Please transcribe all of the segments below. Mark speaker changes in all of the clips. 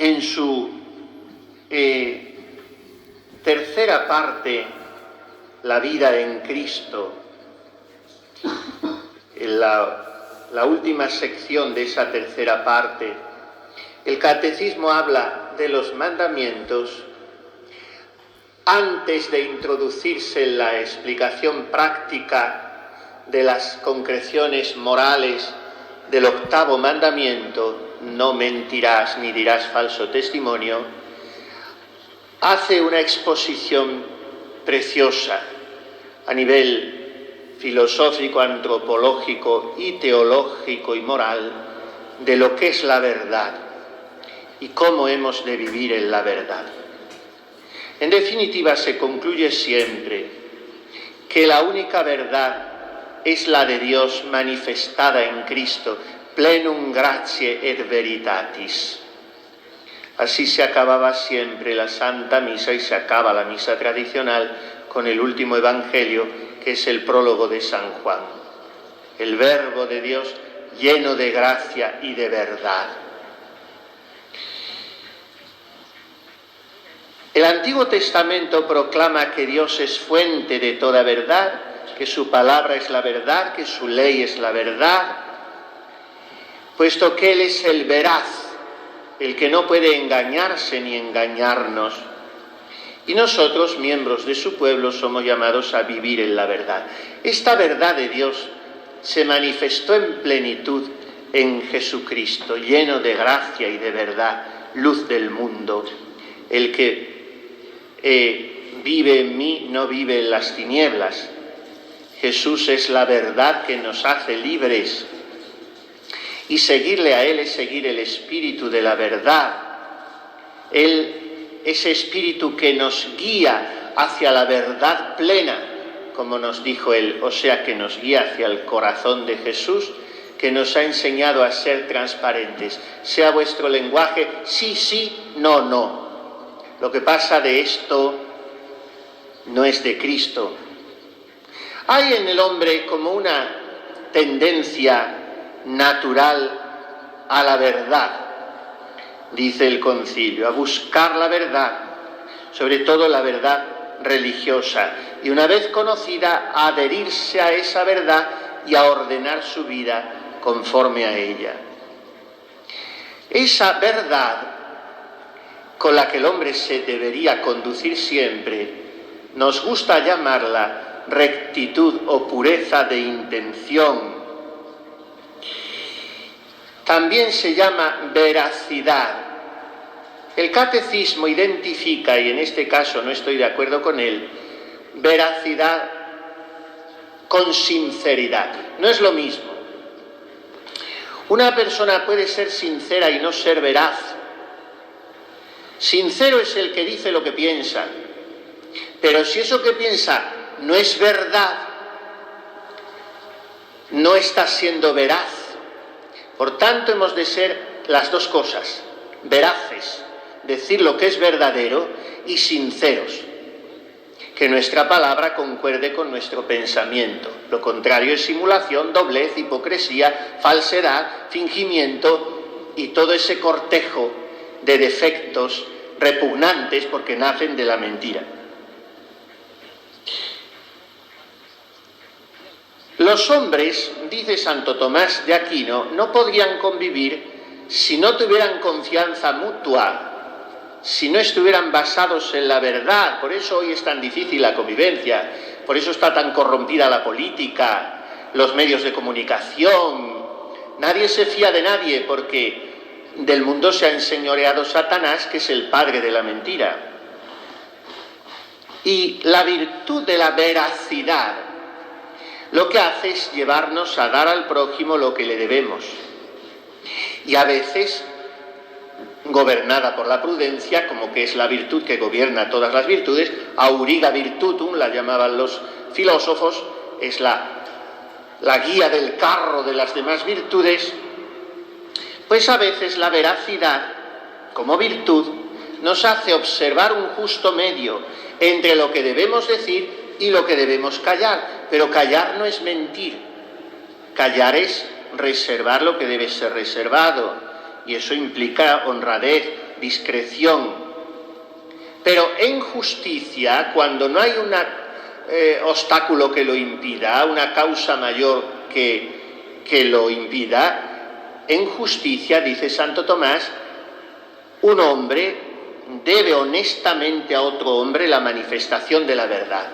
Speaker 1: en su tercera parte, la vida en Cristo, en la última sección de esa tercera parte, el Catecismo habla de los mandamientos antes de introducirse en la explicación práctica de las concreciones morales del octavo mandamiento, no mentirás ni dirás falso testimonio. Hace una exposición preciosa a nivel filosófico, antropológico y teológico y moral de lo que es la verdad y cómo hemos de vivir en la verdad. En definitiva, se concluye siempre que la única verdad es la de Dios manifestada en Cristo, plenum gratiae et veritatis. Así se acababa siempre la Santa Misa y se acaba la misa tradicional con el último Evangelio, que es el prólogo de San Juan. El Verbo de Dios lleno de gracia y de verdad. El Antiguo Testamento proclama que Dios es fuente de toda verdad, que su palabra es la verdad, que su ley es la verdad, puesto que Él es el veraz, el que no puede engañarse ni engañarnos. Y nosotros, miembros de su pueblo, somos llamados a vivir en la verdad. Esta verdad de Dios se manifestó en plenitud en Jesucristo, lleno de gracia y de verdad, luz del mundo. El que vive en mí no vive en las tinieblas. Jesús es la verdad que nos hace libres. Y seguirle a Él es seguir el espíritu de la verdad. Ese espíritu que nos guía hacia la verdad plena, como nos dijo Él, o sea, que nos guía hacia el corazón de Jesús, que nos ha enseñado a ser transparentes. Sea vuestro lenguaje sí, sí, no, no. Lo que pasa de esto no es de Cristo. Hay en el hombre como una tendencia natural a la verdad, dice el concilio, a buscar la verdad, sobre todo la verdad religiosa, y una vez conocida, a adherirse a esa verdad y a ordenar su vida conforme a ella. Esa verdad con la que el hombre se debería conducir siempre, nos gusta llamarla rectitud o pureza de intención. También se llama veracidad. El Catecismo identifica, y en este caso no estoy de acuerdo con él, veracidad con sinceridad. No es lo mismo. Una persona puede ser sincera y no ser veraz. Sincero es el que dice lo que piensa, pero si eso que piensa no es verdad, no está siendo veraz. Por tanto, hemos de ser las dos cosas, veraces, decir lo que es verdadero, y sinceros, que nuestra palabra concuerde con nuestro pensamiento. Lo contrario es simulación, doblez, hipocresía, falsedad, fingimiento y todo ese cortejo de defectos repugnantes porque nacen de la mentira. Los hombres, dice Santo Tomás de Aquino, no podrían convivir si no tuvieran confianza mutua, si no estuvieran basados en la verdad. Por eso hoy es tan difícil la convivencia, por eso está tan corrompida la política, los medios de comunicación. Nadie se fía de nadie porque del mundo se ha enseñoreado Satanás, que es el padre de la mentira. Y la virtud de la veracidad lo que hace es llevarnos a dar al prójimo lo que le debemos. Y a veces, gobernada por la prudencia, como que es la virtud que gobierna todas las virtudes, auriga virtutum, la llamaban los filósofos, es la guía del carro de las demás virtudes. Pues a veces la veracidad, como virtud, nos hace observar un justo medio entre lo que debemos decir y lo que debemos callar. Pero callar no es mentir. Callar es reservar lo que debe ser reservado. Y eso implica honradez, discreción. Pero en justicia, cuando no hay un obstáculo que lo impida, una causa mayor que lo impida, en justicia, dice Santo Tomás, un hombre debe honestamente a otro hombre la manifestación de la verdad.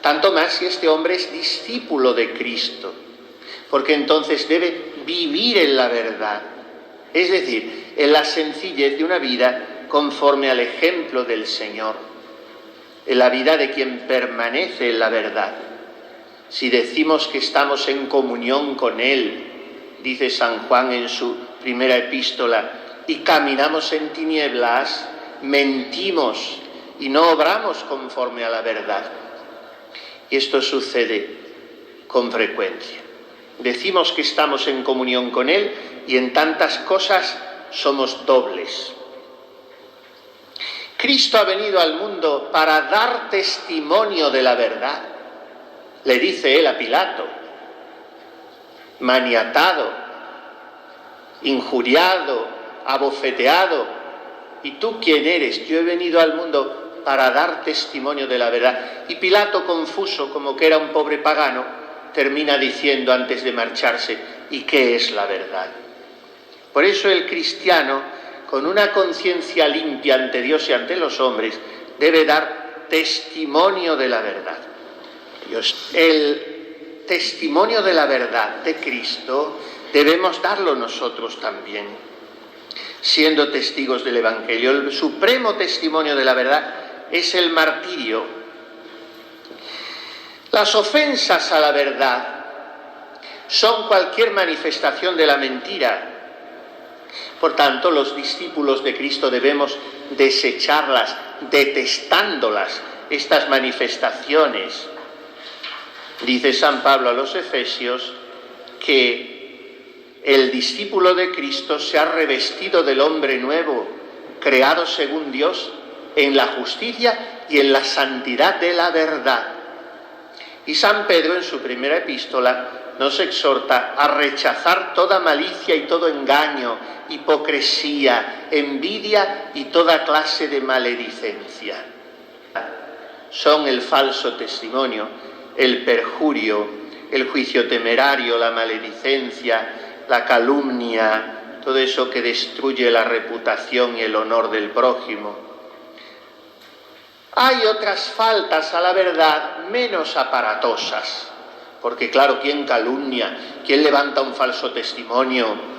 Speaker 1: Tanto más si este hombre es discípulo de Cristo, porque entonces debe vivir en la verdad, es decir, en la sencillez de una vida conforme al ejemplo del Señor, en la vida de quien permanece en la verdad. Si decimos que estamos en comunión con Él, dice San Juan en su primera epístola, y caminamos en tinieblas, mentimos y no obramos conforme a la verdad. Y esto sucede con frecuencia. Decimos que estamos en comunión con Él y en tantas cosas somos dobles. Cristo ha venido al mundo para dar testimonio de la verdad, le dice él a Pilato, maniatado, injuriado, abofeteado. ¿Y tú quién eres? Yo he venido al mundo para dar testimonio de la verdad. Y Pilato, confuso, como que era un pobre pagano, termina diciendo antes de marcharse, ¿y qué es la verdad? Por eso el cristiano, con una conciencia limpia ante Dios y ante los hombres, debe dar testimonio de la verdad. El testimonio de la verdad de Cristo debemos darlo nosotros también, siendo testigos del Evangelio. El supremo testimonio de la verdad es el martirio. Las ofensas a la verdad son cualquier manifestación de la mentira. Por tanto, los discípulos de Cristo debemos desecharlas, detestándolas, estas manifestaciones. Dice San Pablo a los Efesios que el discípulo de Cristo se ha revestido del hombre nuevo, creado según Dios, en la justicia y en la santidad de la verdad. Y San Pedro, en su primera epístola, nos exhorta a rechazar toda malicia y todo engaño, hipocresía, envidia y toda clase de maledicencia. Son el falso testimonio, el perjurio, el juicio temerario, la maledicencia, la calumnia, todo eso que destruye la reputación y el honor del prójimo. Hay otras faltas a la verdad menos aparatosas, porque claro, ¿quién calumnia? ¿Quién levanta un falso testimonio?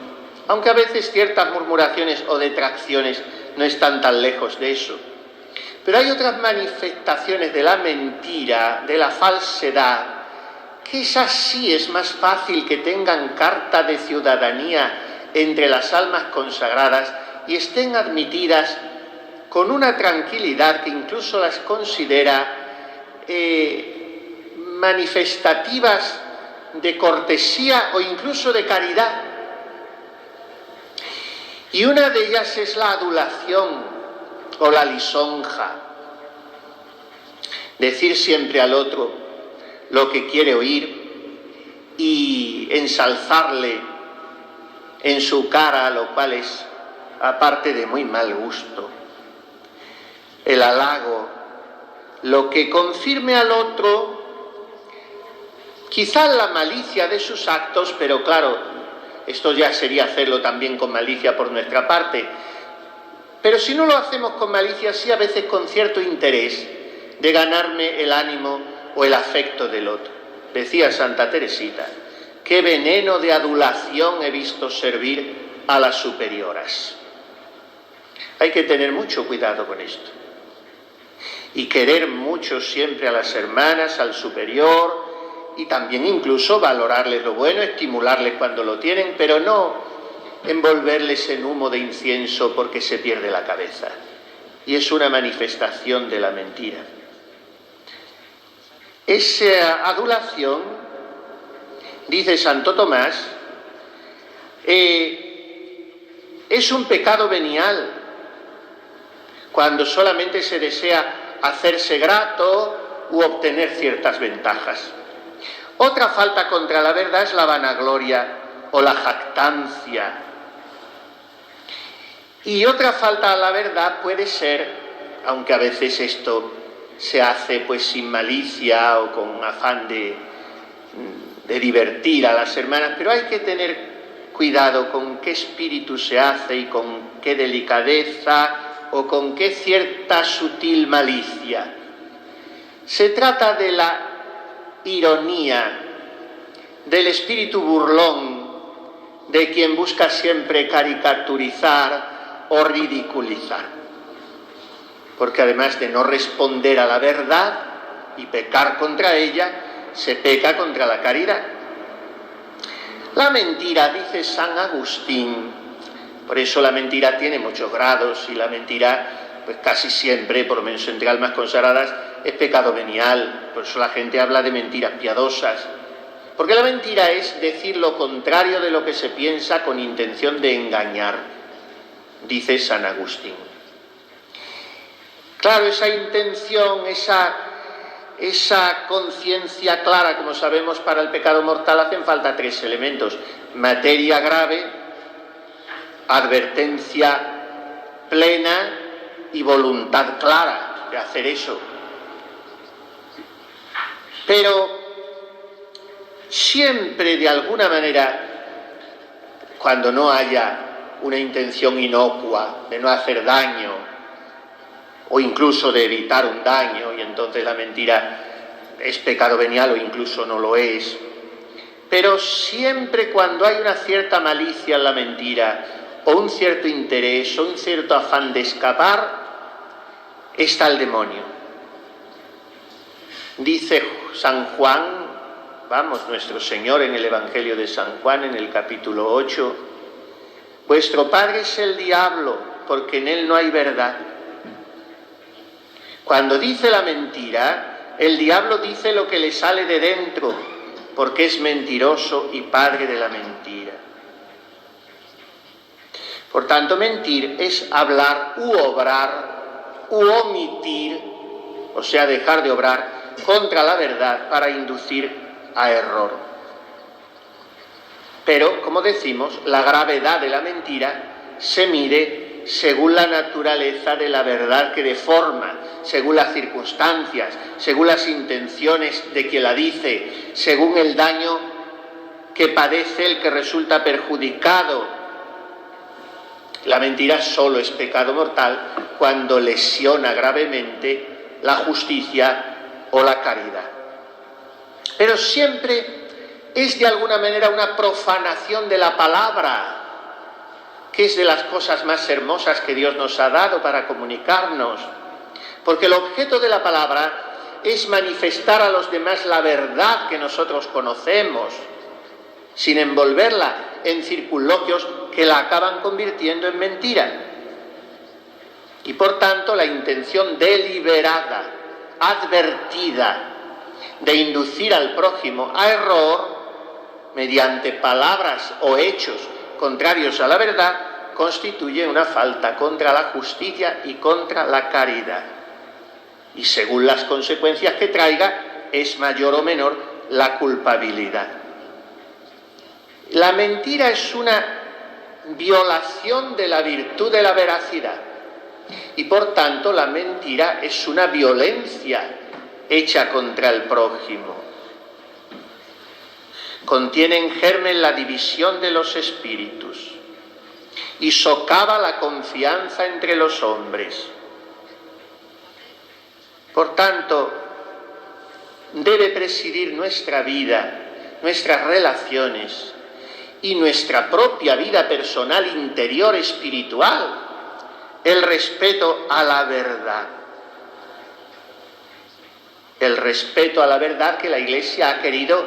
Speaker 1: Aunque a veces ciertas murmuraciones o detracciones no están tan lejos de eso. Pero hay otras manifestaciones de la mentira, de la falsedad, que esas sí es más fácil que tengan carta de ciudadanía entre las almas consagradas y estén admitidas con una tranquilidad que incluso las considera manifestativas de cortesía o incluso de caridad. Y una de ellas es la adulación o la lisonja. Decir siempre al otro lo que quiere oír y ensalzarle en su cara, lo cual es aparte de muy mal gusto. El halago, lo que confirme al otro, quizá la malicia de sus actos, pero claro, esto ya sería hacerlo también con malicia por nuestra parte. Pero si no lo hacemos con malicia, sí a veces con cierto interés de ganarme el ánimo o el afecto del otro. Decía Santa Teresita, qué veneno de adulación he visto servir a las superioras. Hay que tener mucho cuidado con esto. Y querer mucho siempre a las hermanas, al superior, y también incluso valorarles lo bueno, estimularles cuando lo tienen, pero no envolverles en humo de incienso porque se pierde la cabeza. Y es una manifestación de la mentira. Esa adulación, dice Santo Tomás, es un pecado venial cuando solamente se desea hacerse grato u obtener ciertas ventajas. Otra falta contra la verdad es la vanagloria o la jactancia. Y otra falta a la verdad puede ser, aunque a veces esto se hace pues sin malicia o con afán de divertir a las hermanas, pero hay que tener cuidado con qué espíritu se hace y con qué delicadeza o con qué cierta sutil malicia. Se trata de la ironía, del espíritu burlón, de quien busca siempre caricaturizar o ridiculizar. Porque además de no responder a la verdad y pecar contra ella, se peca contra la caridad. La mentira, dice San Agustín, por eso la mentira tiene muchos grados y la mentira, pues casi siempre, por lo menos entre almas consagradas, es pecado venial. Por eso la gente habla de mentiras piadosas. Porque la mentira es decir lo contrario de lo que se piensa con intención de engañar, dice San Agustín. Claro, esa intención, esa conciencia clara, como sabemos, para el pecado mortal hacen falta tres elementos: materia grave, advertencia plena y voluntad clara de hacer eso. Pero siempre, de alguna manera, cuando no haya una intención inocua de no hacer daño o incluso de evitar un daño, y entonces la mentira es pecado venial o incluso no lo es, pero siempre cuando hay una cierta malicia en la mentira o un cierto interés o un cierto afán de escapar, está el demonio. Dice San Juan, nuestro Señor en el Evangelio de San Juan, en el capítulo 8, vuestro padre es el diablo, porque en él no hay verdad. Cuando dice la mentira, el diablo dice lo que le sale de dentro, porque es mentiroso y padre de la mentira. Por tanto, mentir es hablar u obrar u omitir, o sea, dejar de obrar contra la verdad para inducir a error. Pero, como decimos, la gravedad de la mentira se mide según la naturaleza de la verdad que deforma, según las circunstancias, según las intenciones de quien la dice, según el daño que padece el que resulta perjudicado. La mentira solo es pecado mortal cuando lesiona gravemente la justicia o la caridad. Pero siempre es de alguna manera una profanación de la palabra, que es de las cosas más hermosas que Dios nos ha dado para comunicarnos. Porque el objeto de la palabra es manifestar a los demás la verdad que nosotros conocemos, sin envolverla en circunloquios que la acaban convirtiendo en mentira. Y por tanto la intención deliberada, advertida, de inducir al prójimo a error mediante palabras o hechos contrarios a la verdad, constituye una falta contra la justicia y contra la caridad. Y según las consecuencias que traiga, es mayor o menor la culpabilidad. La mentira es una violación de la virtud de la veracidad. Y por tanto, la mentira es una violencia hecha contra el prójimo. Contiene en germen la división de los espíritus y socava la confianza entre los hombres. Por tanto, debe presidir nuestra vida, nuestras relaciones y nuestra propia vida personal, interior, espiritual, el respeto a la verdad. El respeto a la verdad que la Iglesia ha querido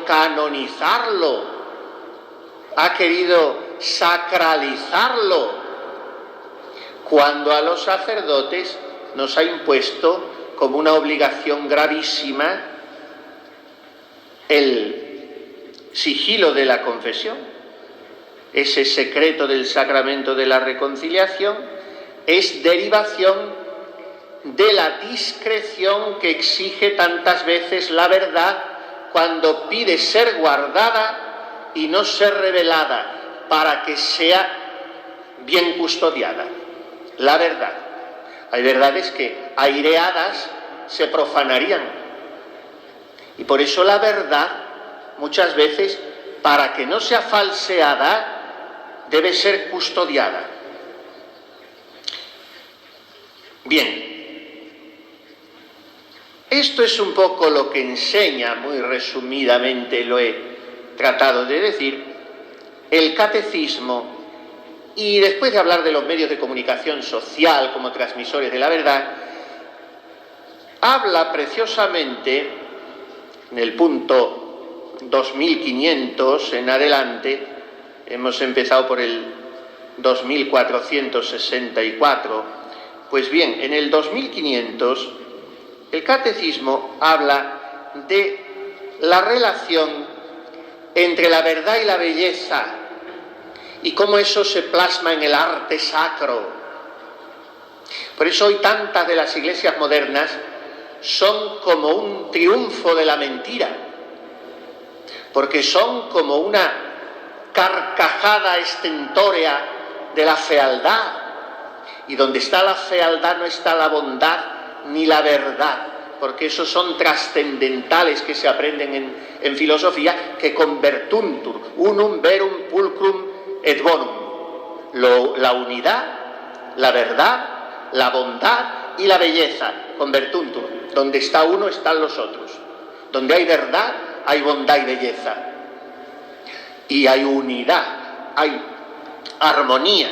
Speaker 1: canonizarlo, ha querido sacralizarlo, cuando a los sacerdotes nos ha impuesto como una obligación gravísima el sigilo de la confesión. Ese secreto del sacramento de la reconciliación es derivación de la discreción que exige tantas veces la verdad cuando pide ser guardada y no ser revelada, para que sea bien custodiada, la verdad. Hay verdades que aireadas se profanarían. Y por eso la verdad, muchas veces, para que no sea falseada, debe ser custodiada. Bien, esto es un poco lo que enseña, muy resumidamente lo he tratado de decir, el catecismo. Y después de hablar de los medios de comunicación social como transmisores de la verdad, habla preciosamente, en el punto 2500 en adelante, hemos empezado por el 2464, pues bien, en el 2500 el catecismo habla de la relación entre la verdad y la belleza, y cómo eso se plasma en el arte sacro. Por eso hoy tantas de las iglesias modernas son como un triunfo de la mentira, porque son como una carcajada estentórea de la fealdad, y donde está la fealdad no está la bondad ni la verdad, porque esos son trascendentales que se aprenden en filosofía, que convertuntur, unum verum pulcrum et bonum, la unidad, la verdad, la bondad y la belleza, convertuntur. Donde está uno están los otros. Donde hay verdad, hay bondad y belleza. Y hay unidad, hay armonía.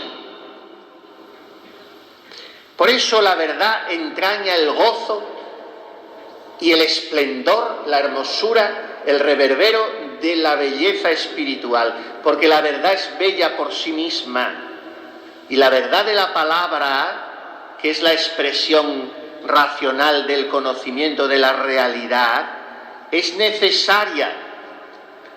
Speaker 1: Por eso la verdad entraña el gozo y el esplendor, la hermosura, el reverbero de la belleza espiritual, porque la verdad es bella por sí misma, y la verdad de la palabra, que es la expresión racional del conocimiento de la realidad, es necesaria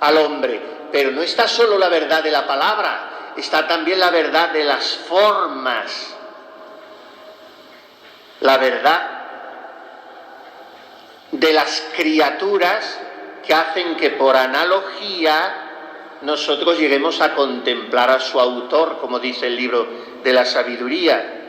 Speaker 1: al hombre, pero no está solo la verdad de la palabra, está también la verdad de las formas, la verdad de las criaturas que hacen que por analogía nosotros lleguemos a contemplar a su autor, como dice el libro de la sabiduría.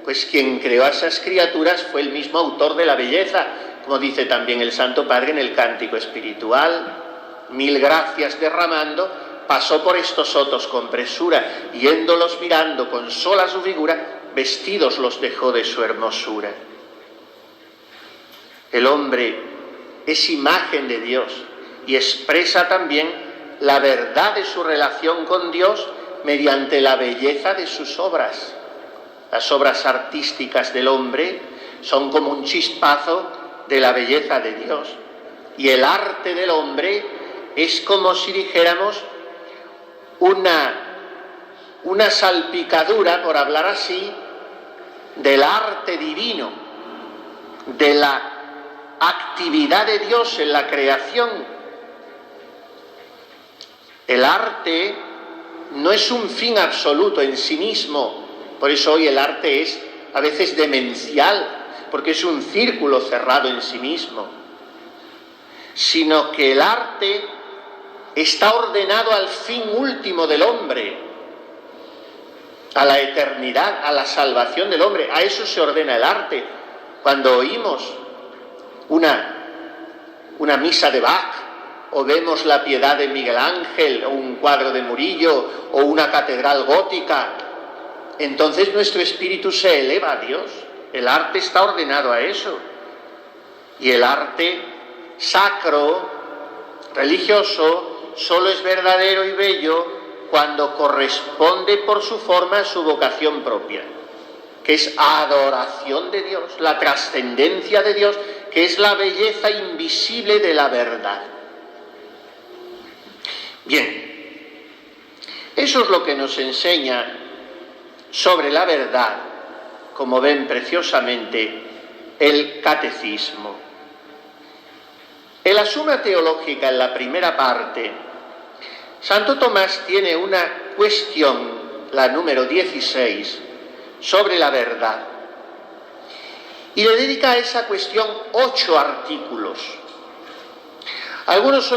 Speaker 1: Pues quien creó a esas criaturas fue el mismo autor de la belleza, como dice también el Santo Padre en el Cántico Espiritual. Mil gracias derramando, pasó por estos sotos con presura, yéndolos mirando con sola su figura, vestidos los dejó de su hermosura. El hombre es imagen de Dios y expresa también la verdad de su relación con Dios mediante la belleza de sus obras. Las obras artísticas del hombre son como un chispazo de la belleza de Dios. Y el arte del hombre es como si dijéramos una salpicadura, por hablar así, del arte divino, de la actividad de Dios en la creación. El arte no es un fin absoluto en sí mismo, por eso hoy el arte es a veces demencial, porque es un círculo cerrado en sí mismo, sino que el arte está ordenado al fin último del hombre, a la eternidad, a la salvación del hombre. A eso se ordena el arte. Cuando oímos una misa de Bach, o vemos la Piedad de Miguel Ángel, o un cuadro de Murillo, o una catedral gótica, entonces nuestro espíritu se eleva a Dios. El arte está ordenado a eso. Y el arte sacro, religioso, solo es verdadero y bello cuando corresponde por su forma a su vocación propia, que es adoración de Dios, la trascendencia de Dios, que es la belleza invisible de la verdad. Bien, eso es lo que nos enseña sobre la verdad, como ven preciosamente, el catecismo. En la Suma Teológica, en la primera parte, Santo Tomás tiene una cuestión, la número 16, sobre la verdad. Y le dedica a esa cuestión 8 artículos. Algunos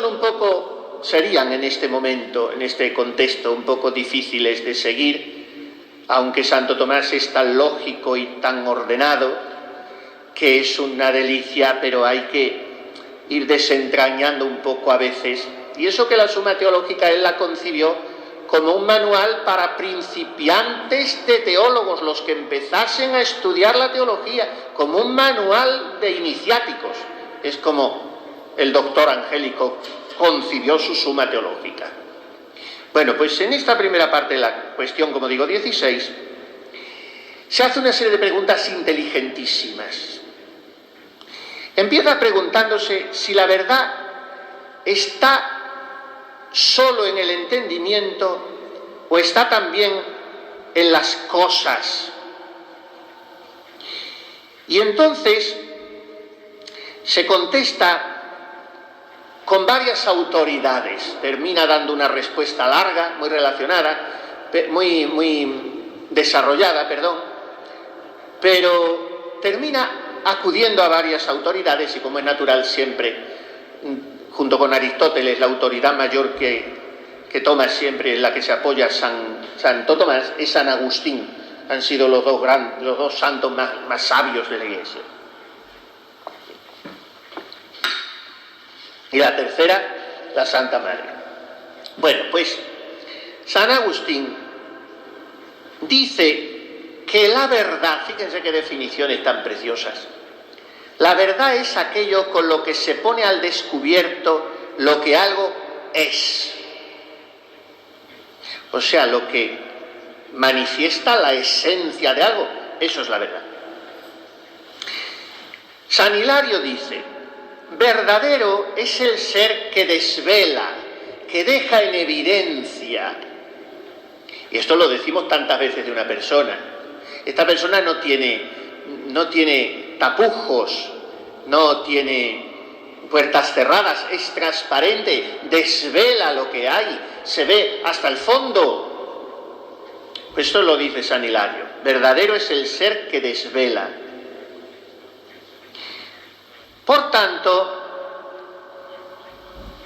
Speaker 1: serían en este momento, en este contexto, un poco difíciles de seguir, aunque Santo Tomás es tan lógico y tan ordenado, que es una delicia, pero hay que ir desentrañando un poco a veces. Y eso que la Suma Teológica él la concibió como un manual para principiantes de teólogos, los que empezasen a estudiar la teología, como un manual de iniciáticos. Es como el doctor Angélico concibió su Suma Teológica. Bueno, pues en esta primera parte de la cuestión, como digo, 16, se hace una serie de preguntas inteligentísimas. Empieza preguntándose si la verdad está solo en el entendimiento o está también en las cosas. Y entonces se contesta con varias autoridades. Termina dando una respuesta larga, muy relacionada, muy desarrollada, pero termina acudiendo a varias autoridades y, como es natural siempre, junto con Aristóteles, la autoridad mayor que toma siempre, en la que se apoya Santo Tomás, es San Agustín. Han sido los dos santos más sabios de la Iglesia. Y la tercera, la Santa Madre. Bueno, pues San Agustín dice que la verdad, fíjense qué definiciones tan preciosas, la verdad es aquello con lo que se pone al descubierto lo que algo es. O sea, lo que manifiesta la esencia de algo, eso es la verdad. San Hilario dice: verdadero es el ser que desvela, que deja en evidencia. Y esto lo decimos tantas veces de una persona. Esta persona no tiene tapujos, no tiene puertas cerradas, es transparente, desvela lo que hay, se ve hasta el fondo. Pues esto lo dice San Hilario: verdadero es el ser que desvela. Por tanto,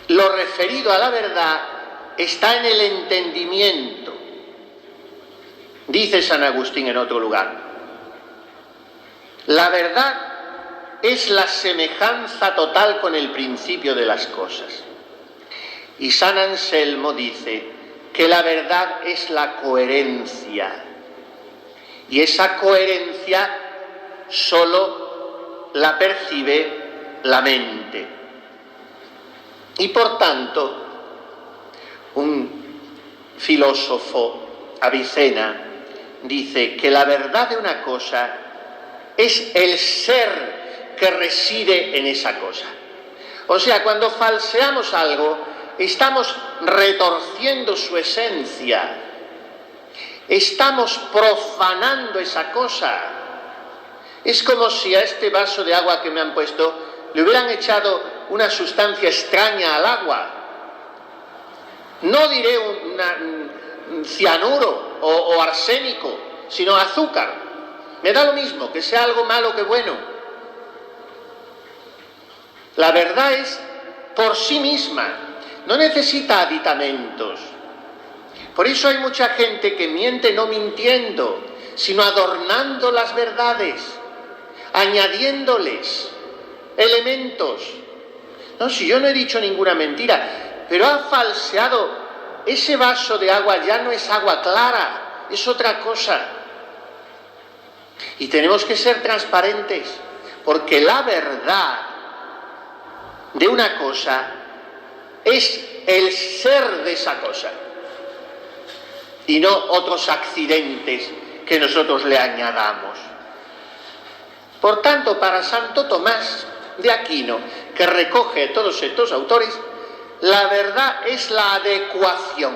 Speaker 1: lo referido a la verdad está en el entendimiento. Dice San Agustín en otro lugar: la verdad es la semejanza total con el principio de las cosas. Y San Anselmo dice que la verdad es la coherencia. Y esa coherencia solo la percibe la mente. Y por tanto, un filósofo, Avicena, dice que la verdad de una cosa es el ser que reside en esa cosa. O sea, cuando falseamos algo, estamos retorciendo su esencia, estamos profanando esa cosa. Es como si a este vaso de agua que me han puesto le hubieran echado una sustancia extraña al agua. No diré un cianuro o arsénico, sino azúcar. Me da lo mismo, que sea algo malo que bueno. La verdad es por sí misma, no necesita aditamentos. Por eso hay mucha gente que miente no mintiendo, sino adornando las verdades, añadiéndoles elementos. No, si yo no he dicho ninguna mentira, pero ha falseado. Ese vaso de agua ya no es agua clara, es otra cosa. Y tenemos que ser transparentes, porque la verdad de una cosa es el ser de esa cosa, y no otros accidentes que nosotros le añadamos. Por tanto, para Santo Tomás de Aquino, que recoge todos estos autores, la verdad es la adecuación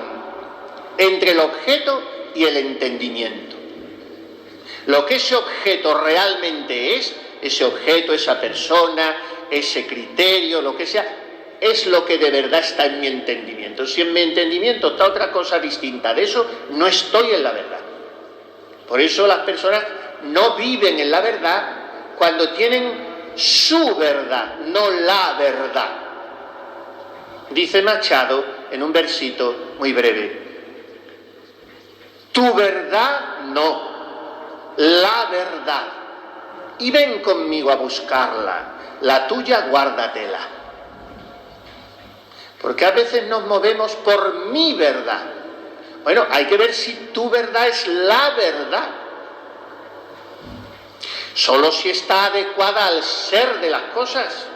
Speaker 1: entre el objeto y el entendimiento. Lo que ese objeto realmente es, ese objeto, esa persona, ese criterio, lo que sea, es lo que de verdad está en mi entendimiento. Si en mi entendimiento está otra cosa distinta de eso, no estoy en la verdad. Por eso las personas no viven en la verdad cuando tienen su verdad, no la verdad. Dice Machado en un versito muy breve: tu verdad no, la verdad. Y ven conmigo a buscarla, la tuya guárdatela. Porque a veces nos movemos por mi verdad. Bueno, hay que ver si tu verdad es la verdad. Solo si está adecuada al ser de las cosas.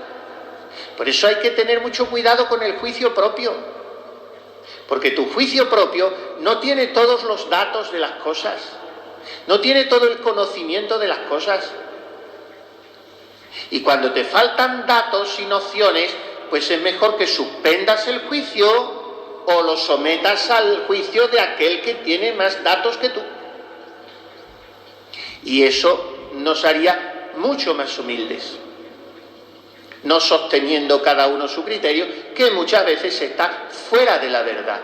Speaker 1: Por eso hay que tener mucho cuidado con el juicio propio. Porque tu juicio propio no tiene todos los datos de las cosas. No tiene todo el conocimiento de las cosas. Y cuando te faltan datos y nociones, pues es mejor que suspendas el juicio o lo sometas al juicio de aquel que tiene más datos que tú. Y eso nos haría mucho más humildes, no sosteniendo cada uno su criterio, que muchas veces está fuera de la verdad.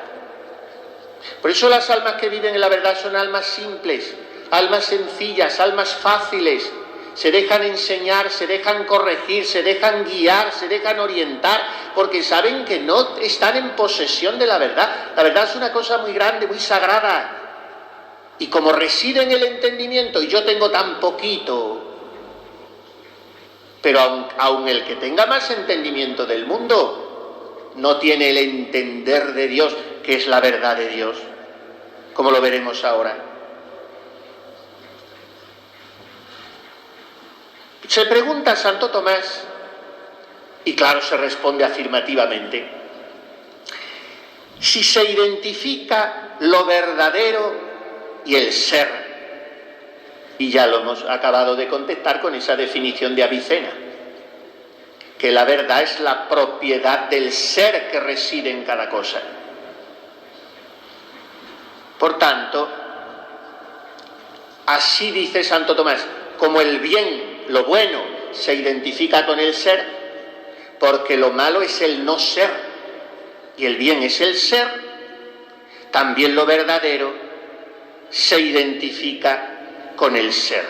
Speaker 1: Por eso las almas que viven en la verdad son almas simples, almas sencillas, almas fáciles. Se dejan enseñar, se dejan corregir, se dejan guiar, se dejan orientar, porque saben que no están en posesión de la verdad. La verdad es una cosa muy grande, muy sagrada. Y como reside en el entendimiento, y yo tengo tan poquito, pero aun el que tenga más entendimiento del mundo, no tiene el entender de Dios, que es la verdad de Dios, como lo veremos ahora. Se pregunta a Santo Tomás, y claro, se responde afirmativamente, si se identifica lo verdadero y el ser. Y ya lo hemos acabado de contestar con esa definición de Avicena, que la verdad es la propiedad del ser que reside en cada cosa. Por tanto, así dice Santo Tomás, como el bien, lo bueno, se identifica con el ser, porque lo malo es el no ser, y el bien es el ser, también lo verdadero se identifica con el ser.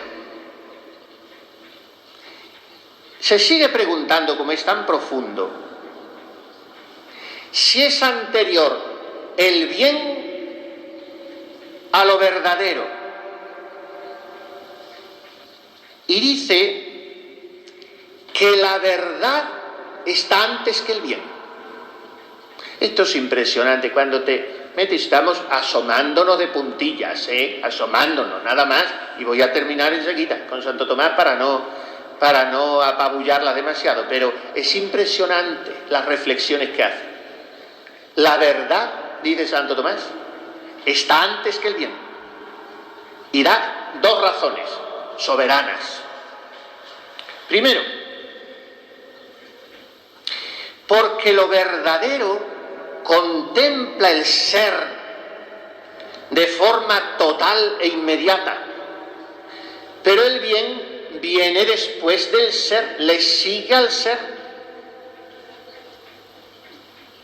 Speaker 1: Se sigue preguntando, como es tan profundo, si es anterior el bien a lo verdadero. Y dice que la verdad está antes que el bien. Esto es impresionante. Cuando te metes, estamos asomándonos de puntillas, asomándonos, nada más. Y voy a terminar enseguida con Santo Tomás para no apabullarla demasiado. Pero es impresionante las reflexiones que hace. La verdad, dice Santo Tomás, está antes que el bien. Y da dos razones soberanas. Primero, porque lo verdadero contempla el ser de forma total e inmediata, pero el bien viene después del ser, le sigue al ser.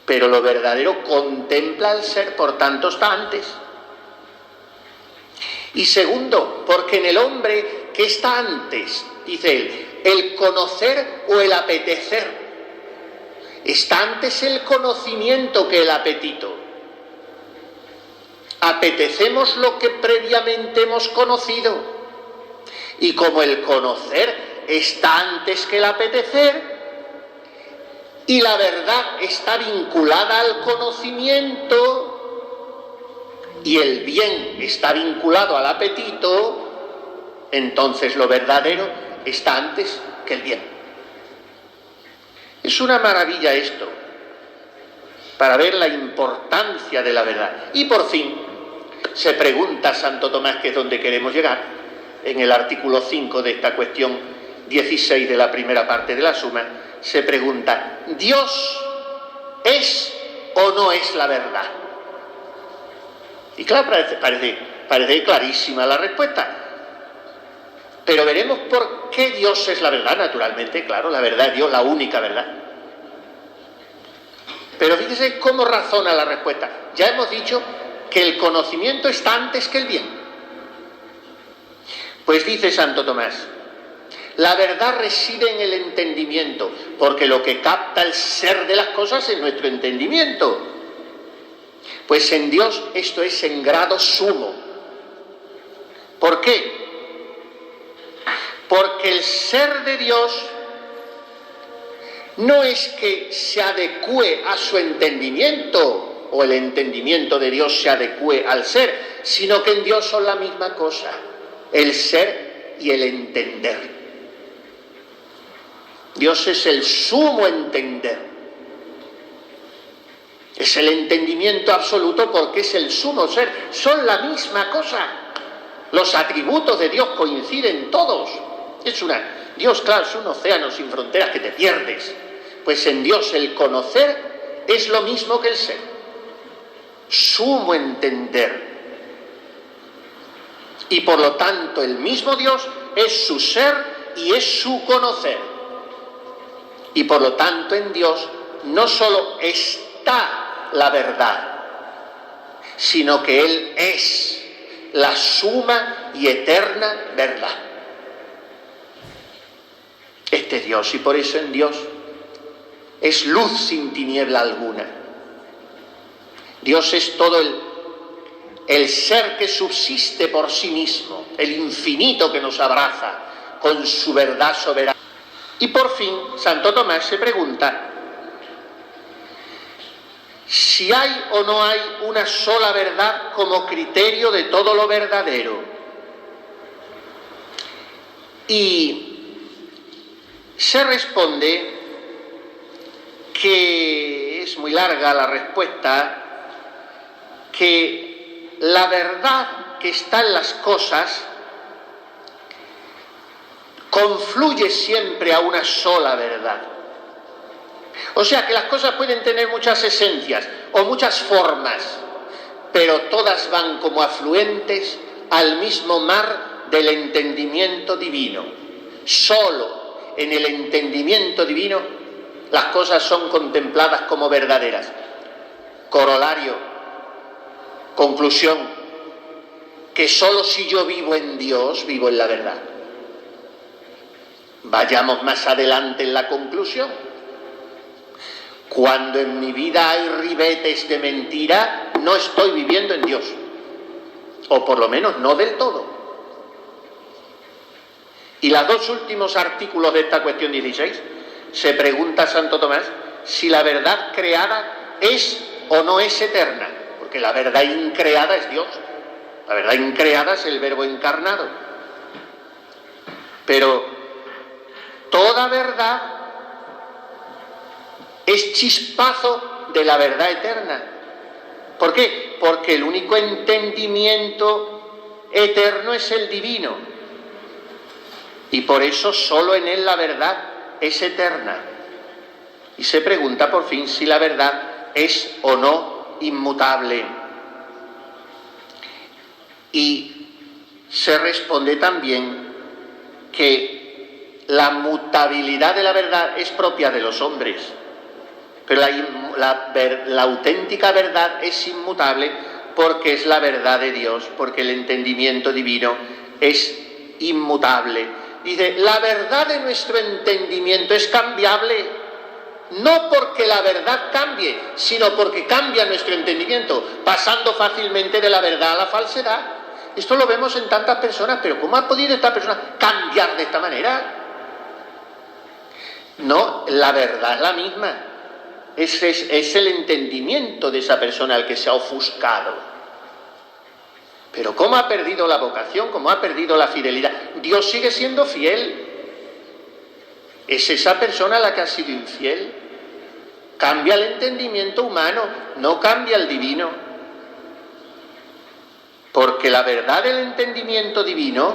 Speaker 1: Pero lo verdadero contempla el ser, por tanto está antes. Y segundo, porque en el hombre, ¿qué está antes? Dice él, ¿el conocer o el apetecer? Está antes el conocimiento que el apetito. Apetecemos lo que previamente hemos conocido. Y como el conocer está antes que el apetecer, y la verdad está vinculada al conocimiento, y el bien está vinculado al apetito, entonces lo verdadero está antes que el bien. Es una maravilla esto, para ver la importancia de la verdad. Y por fin, se pregunta Santo Tomás, que es donde queremos llegar, en el artículo 5 de esta cuestión 16 de la primera parte de la Suma, se pregunta, ¿Dios es o no es la verdad? Y claro, parece clarísima la respuesta. Pero veremos por qué Dios es la verdad, naturalmente, claro, la verdad es Dios, la única verdad. Pero fíjese cómo razona la respuesta. Ya hemos dicho que el conocimiento está antes que el bien. Pues dice Santo Tomás, la verdad reside en el entendimiento, porque lo que capta el ser de las cosas es nuestro entendimiento. Pues en Dios esto es en grado sumo. ¿Por qué? Porque el ser de Dios no es que se adecúe a su entendimiento o el entendimiento de Dios se adecúe al ser, sino que en Dios son la misma cosa, el ser y el entender. Dios es el sumo entender. Es el entendimiento absoluto porque es el sumo ser. Son la misma cosa. Los atributos de Dios coinciden todos. Dios, claro, es un océano sin fronteras que te pierdes. Pues en Dios el conocer es lo mismo que el ser. Sumo entender. Y por lo tanto el mismo Dios es su ser y es su conocer. Y por lo tanto en Dios no solo está la verdad, sino que Él es la suma y eterna verdad. Este es Dios, y por eso en Dios es luz sin tiniebla alguna. Dios es todo el ser que subsiste por sí mismo, el infinito que nos abraza con su verdad soberana. Y por fin, Santo Tomás se pregunta si hay o no hay una sola verdad como criterio de todo lo verdadero. Y se responde que es muy larga la respuesta, que la verdad que está en las cosas confluye siempre a una sola verdad. O sea que las cosas pueden tener muchas esencias o muchas formas, pero todas van como afluentes al mismo mar del entendimiento divino. Solo en el entendimiento divino las cosas son contempladas como verdaderas. Corolario, conclusión, que solo si yo vivo en Dios, vivo en la verdad. Vayamos más adelante en la conclusión. Cuando en mi vida hay ribetes de mentira, no estoy viviendo en Dios. O por lo menos no del todo. Y los dos últimos artículos de esta cuestión 16, se pregunta Santo Tomás si la verdad creada es o no es eterna. Porque la verdad increada es Dios. La verdad increada es el Verbo encarnado. Pero toda verdad es chispazo de la verdad eterna. ¿Por qué? Porque el único entendimiento eterno es el divino. Y por eso solo en él la verdad es eterna. Y se pregunta por fin si la verdad es o no inmutable. Y se responde también que la mutabilidad de la verdad es propia de los hombres. Pero la auténtica verdad es inmutable porque es la verdad de Dios, porque el entendimiento divino es inmutable. Dice, la verdad de nuestro entendimiento es cambiable, no porque la verdad cambie, sino porque cambia nuestro entendimiento, pasando fácilmente de la verdad a la falsedad. Esto lo vemos en tantas personas, pero ¿cómo ha podido esta persona cambiar de esta manera? No, la verdad es la misma. Es el entendimiento de esa persona el que se ha ofuscado. Pero ¿cómo ha perdido la vocación? ¿Cómo ha perdido la fidelidad? Dios sigue siendo fiel. Es esa persona la que ha sido infiel. Cambia el entendimiento humano, no cambia el divino. Porque la verdad del entendimiento divino,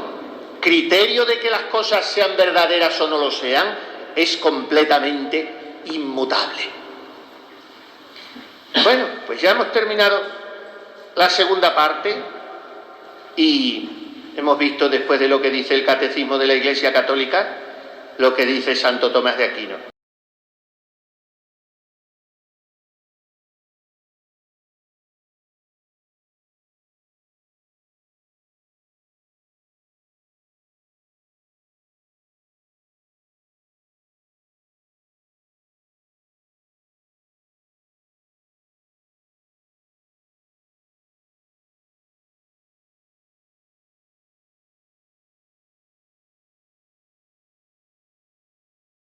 Speaker 1: criterio de que las cosas sean verdaderas o no lo sean, es completamente inmutable. Bueno, pues ya hemos terminado la segunda parte y hemos visto, después de lo que dice el Catecismo de la Iglesia Católica, lo que dice Santo Tomás de Aquino.